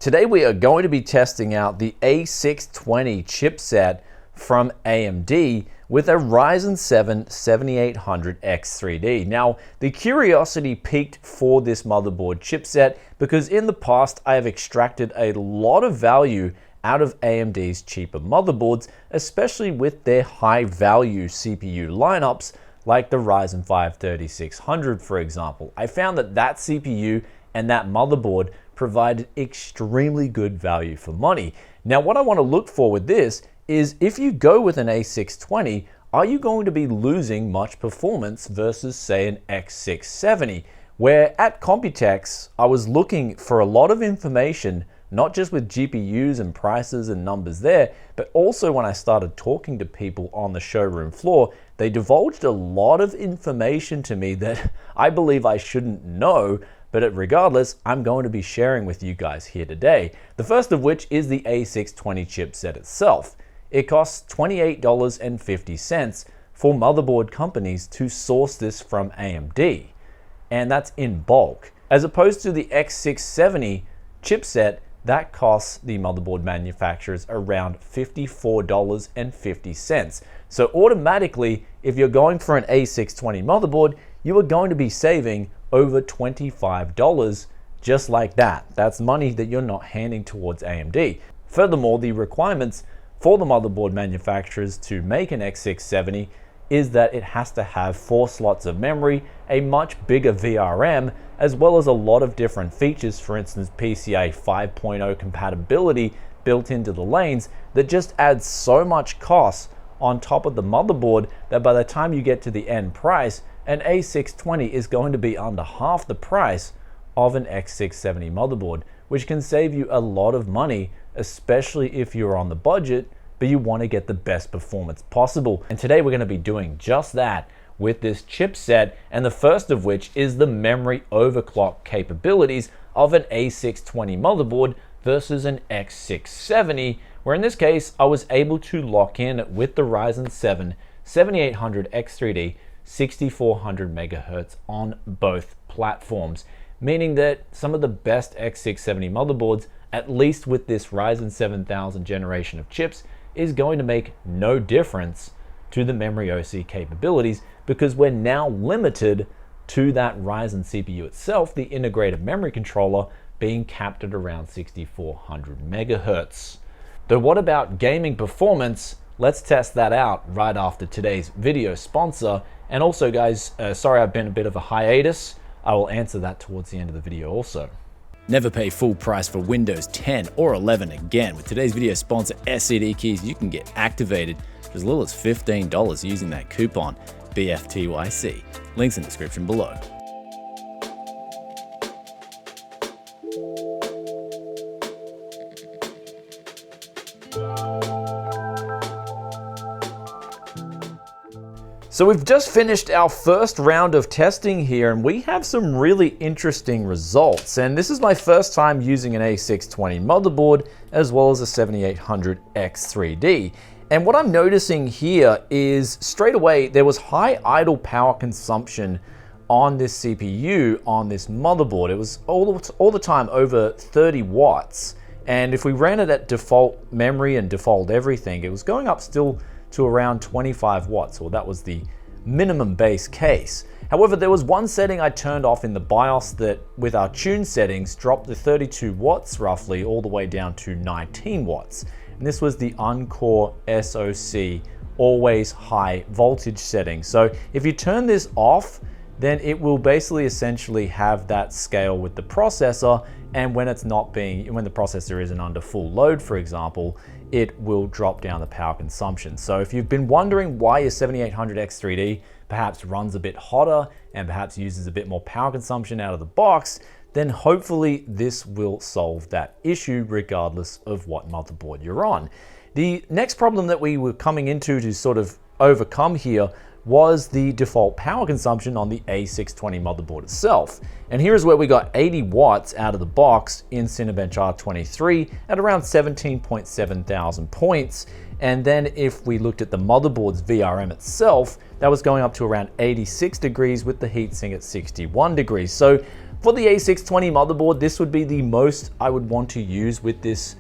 Today we are going to be testing out the A620 chipset from AMD with a Ryzen 7 7800X3D. Now, the curiosity peaked for this motherboard chipset because in the past I have extracted a lot of value out of AMD's cheaper motherboards, especially with their high value CPU lineups like the Ryzen 5 3600, for example. I found that that CPU and that motherboard provided extremely good value for money. Now, what I want to look for with this is if you go with an A620, are you going to be losing much performance versus, say, an X670? Where at Computex, I was looking for a lot of information, not just with GPUs and prices and numbers there, but also when I started talking to people on the showroom floor, they divulged a lot of information to me that I believe I shouldn't know. But regardless, I'm going to be sharing with you guys here today. The first of which is the A620 chipset itself. It costs $28.50 for motherboard companies to source this from AMD. And that's in bulk. As opposed to the X670 chipset, that costs the motherboard manufacturers around $54.50. So automatically, if you're going for an A620 motherboard, you are going to be saving over $25 just like that. That's money that you're not handing towards AMD. Furthermore, the requirements for the motherboard manufacturers to make an X670 is that it has to have 4 slots of memory, a much bigger VRM, as well as a lot of different features, for instance PCIe 5.0 compatibility built into the lanes, that just adds so much cost on top of the motherboard that by the time you get to the end price, an A620 is going to be under half the price of an X670 motherboard, which can save you a lot of money, especially if you're on the budget, but you want to get the best performance possible. And today we're going to be doing just that with this chipset, and the first of which is the memory overclock capabilities of an A620 motherboard versus an X670, where in this case I was able to lock in with the Ryzen 7 7800X3D 6400 megahertz on both platforms, meaning that some of the best X670 motherboards, at least with this Ryzen 7000 generation of chips, is going to make no difference to the memory OC capabilities because we're now limited to that Ryzen CPU itself, the integrated memory controller, being capped at around 6400 megahertz. Though what about gaming performance? Let's test that out right after today's video sponsor. And also guys, sorry I've been a bit of a hiatus. I will answer that towards the end of the video also. Never pay full price for Windows 10 or 11 again. With today's video sponsor, SCD Keys, you can get activated for as little as $15 using that coupon BFTYC. Links in the description below. So we've just finished our first round of testing here, and we have some really interesting results. And this is my first time using an A620 motherboard as well as a 7800X3D. And what I'm noticing here is straight away there was high idle power consumption on this CPU, on this motherboard. It was all the time over 30 watts. And if we ran it at default memory and default everything, it was going up still to around 25 watts, or that was the minimum base case. However, there was one setting I turned off in the BIOS that, with our tune settings, dropped the 32 watts roughly all the way down to 19 watts. And this was the Encore SoC always high voltage setting. So if you turn this off, then it will basically essentially have that scale with the processor, and when the processor isn't under full load, for example, it will drop down the power consumption. So if you've been wondering why your 7800X3D perhaps runs a bit hotter and perhaps uses a bit more power consumption out of the box, then hopefully this will solve that issue regardless of what motherboard you're on. The next problem that we were coming into to sort of overcome here was the default power consumption on the A620 motherboard itself. And here's where we got 80 watts out of the box in Cinebench R23 at around 17.7 thousand points. And then if we looked at the motherboard's VRM itself, that was going up to around 86 degrees with the heatsink at 61 degrees. So For the A620 motherboard, this would be the most I would want to use with this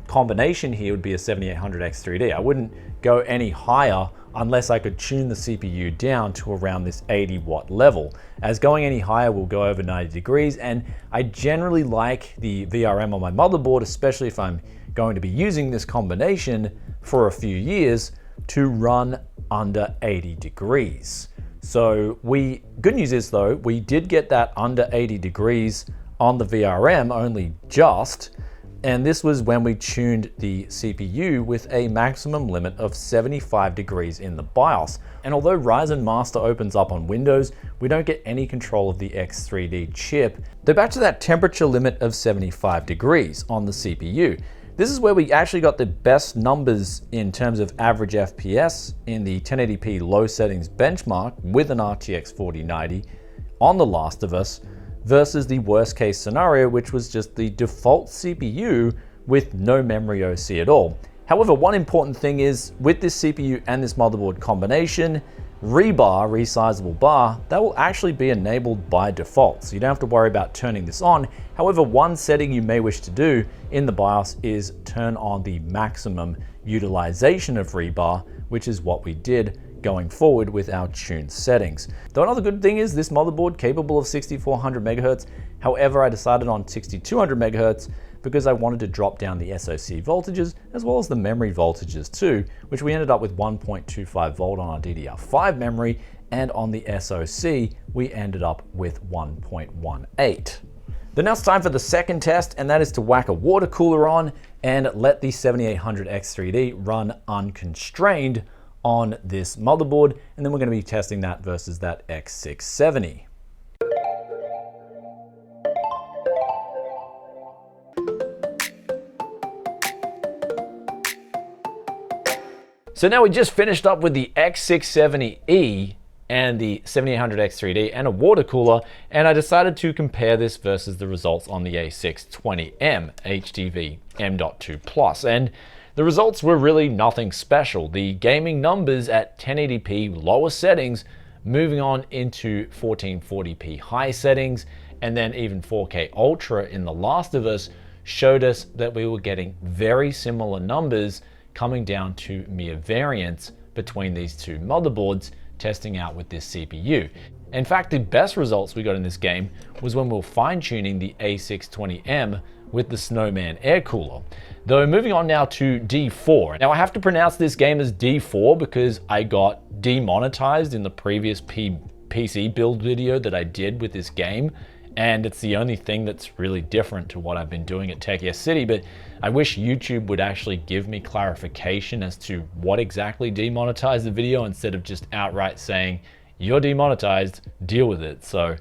combination here would be a 7800X3D. I wouldn't go any higher unless I could tune the CPU down to around this 80 watt level, as going any higher will go over 90 degrees, and I generally like the VRM on my motherboard, especially if I'm going to be using this combination for a few years, to run under 80 degrees. So good news is though, we did get that under 80 degrees on the VRM only just, and this was when we tuned the CPU with a maximum limit of 75 degrees in the BIOS. And although Ryzen Master opens up on Windows, we don't get any control of the X3D chip. They're back to that temperature limit of 75 degrees on the CPU. This is where we actually got the best numbers in terms of average FPS in the 1080p low settings benchmark with an RTX 4090 on The Last of Us, versus the worst case scenario, which was just the default CPU with no memory OC at all. However, one important thing is with this CPU and this motherboard combination, rebar, resizable bar, that will actually be enabled by default. So you don't have to worry about turning this on. However, one setting you may wish to do in the BIOS is turn on the maximum utilization of rebar, which is what we did going forward with our tuned settings. Though another good thing is this motherboard capable of 6400 megahertz. However, I decided on 6200 megahertz because I wanted to drop down the SoC voltages as well as the memory voltages too, which we ended up with 1.25 volt on our DDR5 memory, and on the SoC we ended up with 1.18. Then now it's time for the second test, and that is to whack a water cooler on and let the 7800X3D run unconstrained on this motherboard, and then we're going to be testing that versus that X670. So now we just finished up with the X670E and the 7800X3D and a water cooler, and I decided to compare this versus the results on the A620M HDV M.2 Plus, and the results were really nothing special. The gaming numbers at 1080p lower settings, moving on into 1440p high settings, and then even 4K Ultra in The Last of Us showed us that we were getting very similar numbers coming down to mere variance between these two motherboards testing out with this CPU. In fact, the best results we got in this game was when we were fine-tuning the A620M with the Snowman air cooler. Though moving on now to D4. Now I have to pronounce this game as D4 because I got demonetized in the previous PC build video that I did with this game, and it's the only thing that's really different to what I've been doing at Tech Yes City, but I wish YouTube would actually give me clarification as to what exactly demonetized the video instead of just outright saying, you're demonetized, deal with it. So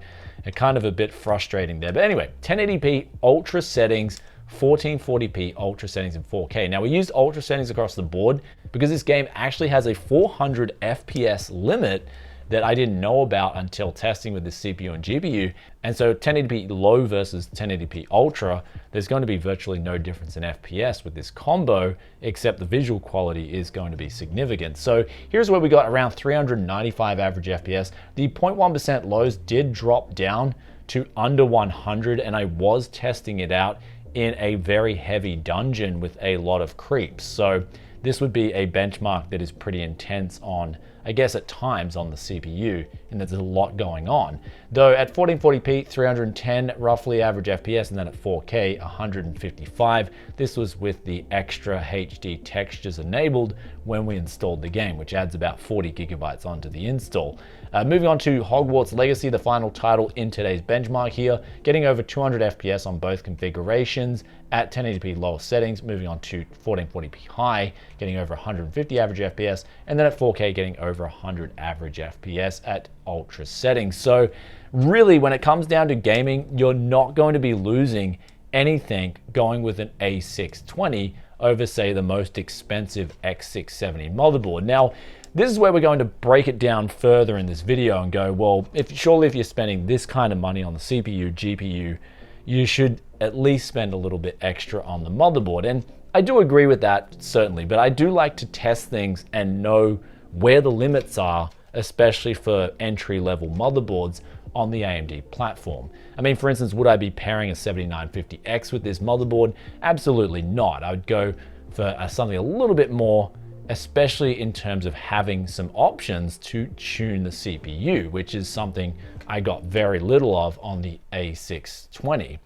it's kind of a bit frustrating there. But anyway, 1080p ultra settings, 1440p ultra settings in 4K. Now we used ultra settings across the board because this game actually has a 400 FPS limit that I didn't know about until testing with the CPU and GPU. And so 1080p low versus 1080p ultra, there's going to be virtually no difference in FPS with this combo, except the visual quality is going to be significant. So here's where we got around 395 average FPS. The 0.1% lows did drop down to under 100, and I was testing it out in a very heavy dungeon with a lot of creeps. So this would be a benchmark that is pretty intense on, I guess at times, on the CPU, and there's a lot going on. Though at 1440p, 310 roughly average FPS, and then at 4K, 155. This was with the extra HD textures enabled when we installed the game, which adds about 40 gigabytes onto the install. Moving on to Hogwarts Legacy, the final title in today's benchmark here, getting over 200 FPS on both configurations at 1080p lower settings, moving on to 1440p high, getting over 150 average FPS, and then at 4K getting over 100 average FPS at ultra settings. So really, when it comes down to gaming, you're not going to be losing anything going with an A620 over, say, the most expensive X670 motherboard. Now, this is where we're going to break it down further in this video and go, well, surely if you're spending this kind of money on the CPU, GPU, you should at least spend a little bit extra on the motherboard. And I do agree with that, certainly, but I do like to test things and know where the limits are, especially for entry-level motherboards, on the AMD platform. I mean, for instance, would I be pairing a 7950X with this motherboard? Absolutely not. I would go for something a little bit more, especially in terms of having some options to tune the CPU, which is something I got very little of on the A620.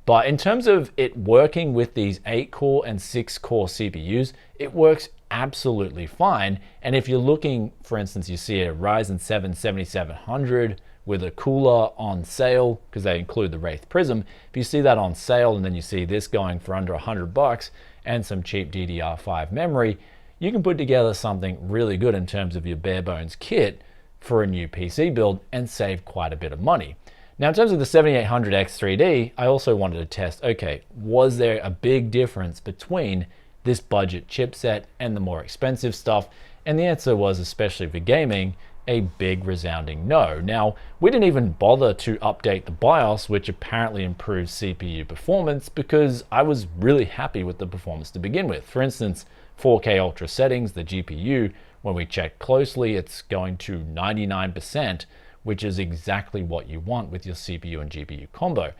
But in terms of it working with these 8-core and 6-core CPUs, it works absolutely fine. And if you're looking, for instance, you see a Ryzen 7 7700 with a cooler on sale, because they include the Wraith Prism, if you see that on sale and then you see this going for under $100 and some cheap DDR5 memory, you can put together something really good in terms of your bare bones kit for a new PC build and save quite a bit of money. Now, in terms of the 7800X3D, I also wanted to test, okay, was there a big difference between this budget chipset and the more expensive stuff? And the answer was, especially for gaming, a big resounding no. Now, we didn't even bother to update the BIOS, which apparently improves CPU performance, because I was really happy with the performance to begin with. For instance, 4K Ultra settings, the GPU, when we check closely, it's going to 99%, which is exactly what you want with your CPU and GPU combo.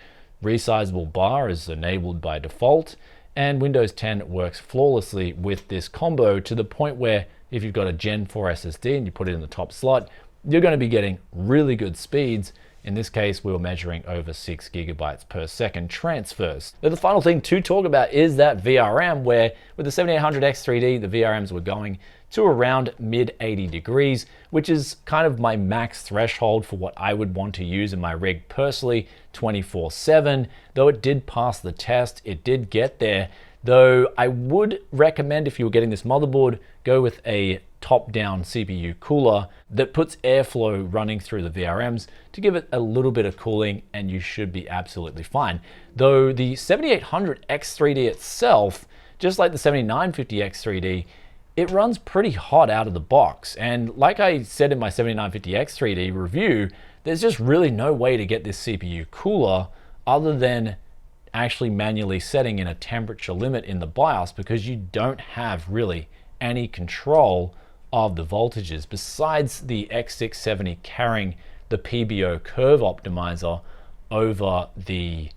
Resizable bar is enabled by default, and Windows 10 works flawlessly with this combo, to the point where if you've got a Gen 4 SSD and you put it in the top slot, you're going to be getting really good speeds. In this case, we were measuring over 6 gigabytes per second transfers. Now, the final thing to talk about is that VRM, where with the 7800X3D, the VRMs were going to around mid 80 degrees, which is kind of my max threshold for what I would want to use in my rig personally, 24/7. Though it did pass the test, it did get there. Though I would recommend, if you were getting this motherboard, go with a top-down CPU cooler that puts airflow running through the VRMs to give it a little bit of cooling, and you should be absolutely fine. Though the 7800X3D itself, just like the 7950X3D, it runs pretty hot out of the box. And like I said in my 7950X3D review, there's just really no way to get this CPU cooler other than actually manually setting in a temperature limit in the BIOS, because you don't have really any control of the voltages besides the X670 carrying the PBO curve optimizer over the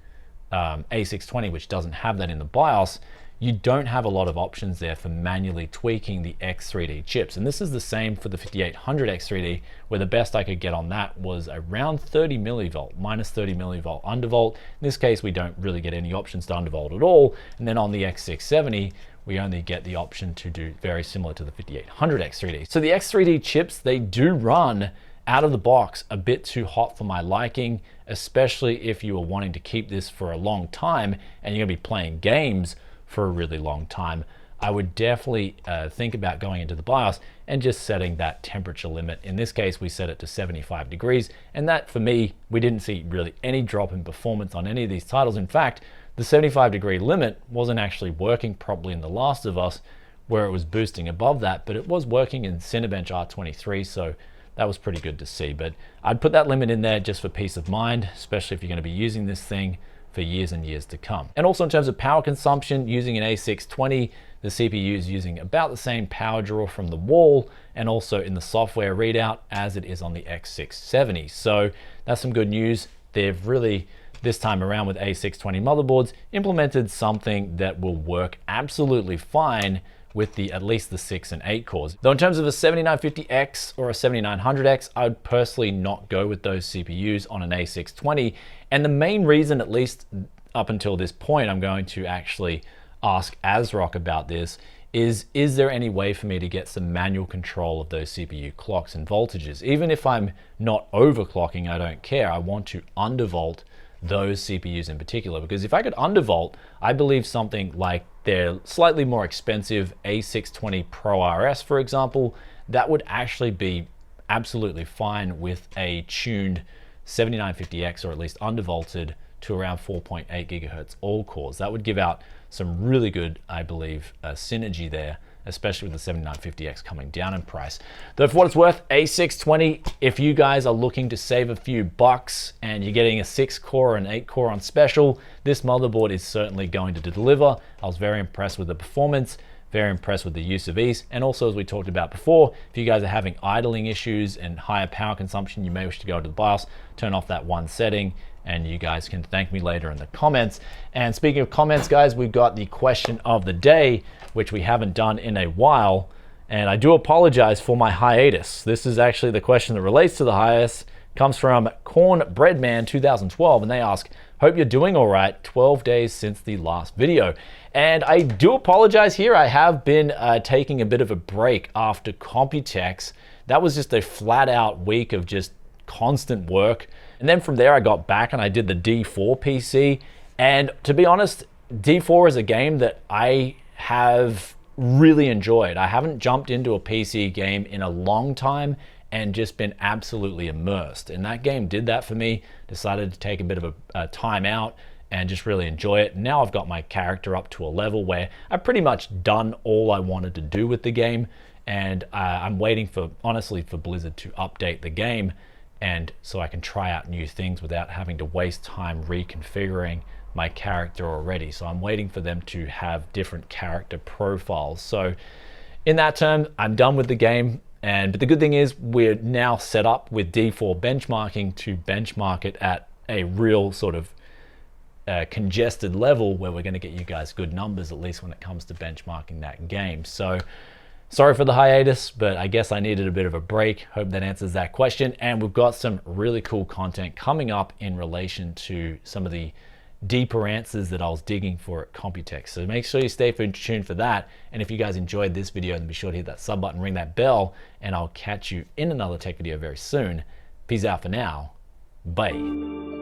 A620, which doesn't have that in the BIOS. You don't have a lot of options there for manually tweaking the X3D chips. And this is the same for the 5800X3D, where the best I could get on that was around 30 millivolt, minus 30 millivolt undervolt. In this case, we don't really get any options to undervolt at all. And then on the X670, we only get the option to do very similar to the 5800X3D. So the X3D chips, they do run out of the box a bit too hot for my liking, especially if you are wanting to keep this for a long time and you're gonna be playing games for a really long time. I would definitely think about going into the BIOS and just setting that temperature limit. In this case, we set it to 75 degrees, and that, for me, we didn't see really any drop in performance on any of these titles. In fact, the 75-degree limit wasn't actually working properly in The Last of Us, where it was boosting above that, but it was working in Cinebench R23, so that was pretty good to see. But I'd put that limit in there just for peace of mind, especially if you're going to be using this thing for years and years to come. And also in terms of power consumption, using an A620, the CPU is using about the same power draw from the wall and also in the software readout as it is on the X670. So that's some good news. They've really, this time around with A620 motherboards, implemented something that will work absolutely fine with at least the 6 and 8 cores. Though in terms of a 7950X or a 7900X, I would personally not go with those CPUs on an A620. And the main reason, at least up until this point, I'm going to actually ask ASRock about this is there any way for me to get some manual control of those CPU clocks and voltages? Even if I'm not overclocking, I don't care. I want to undervolt those CPUs in particular, because if I could undervolt, I believe something like their slightly more expensive A620 Pro RS, for example, that would actually be absolutely fine with a tuned 7950X, or at least undervolted to around 4.8 gigahertz all cores. That would give out some really good, I believe, synergy there, especially with the 7950X coming down in price. Though for what it's worth, A620, if you guys are looking to save a few bucks and you're getting a 6-core and 8-core on special, this motherboard is certainly going to deliver. I was very impressed with the performance, Very impressed with the use of these. And also, as we talked about before, if you guys are having idling issues and higher power consumption, you may wish to go to the BIOS, turn off that one setting, and you guys can thank me later in the comments. And speaking of comments, guys, we've got the question of the day, which we haven't done in a while. And I do apologize for my hiatus. This is actually the question that relates to the hiatus. Comes from Cornbreadman 2012, and they ask, hope you're doing all right, 12 days since the last video. And I do apologize here. I have been taking a bit of a break after Computex. That was just a flat out week of just constant work. And then from there I got back and I did the D4 PC. And to be honest, D4 is a game that I have really enjoyed. I haven't jumped into a PC game in a long time and just been absolutely immersed. And that game did that for me. Decided to take a bit of a time out and just really enjoy it. Now I've got my character up to a level where I've pretty much done all I wanted to do with the game. And I'm waiting for, honestly, for Blizzard to update the game, and so I can try out new things without having to waste time reconfiguring my character already. So I'm waiting for them to have different character profiles. So in that term, I'm done with the game. But the good thing is we're now set up with D4 benchmarking to benchmark it at a real sort of congested level where we're going to get you guys good numbers, at least when it comes to benchmarking that game. So sorry for the hiatus, but I guess I needed a bit of a break. Hope that answers that question. And we've got some really cool content coming up in relation to some of the deeper answers that I was digging for at Computex. So make sure you stay tuned for that. And if you guys enjoyed this video, then be sure to hit that sub button, ring that bell, and I'll catch you in another tech video very soon. Peace out for now. Bye.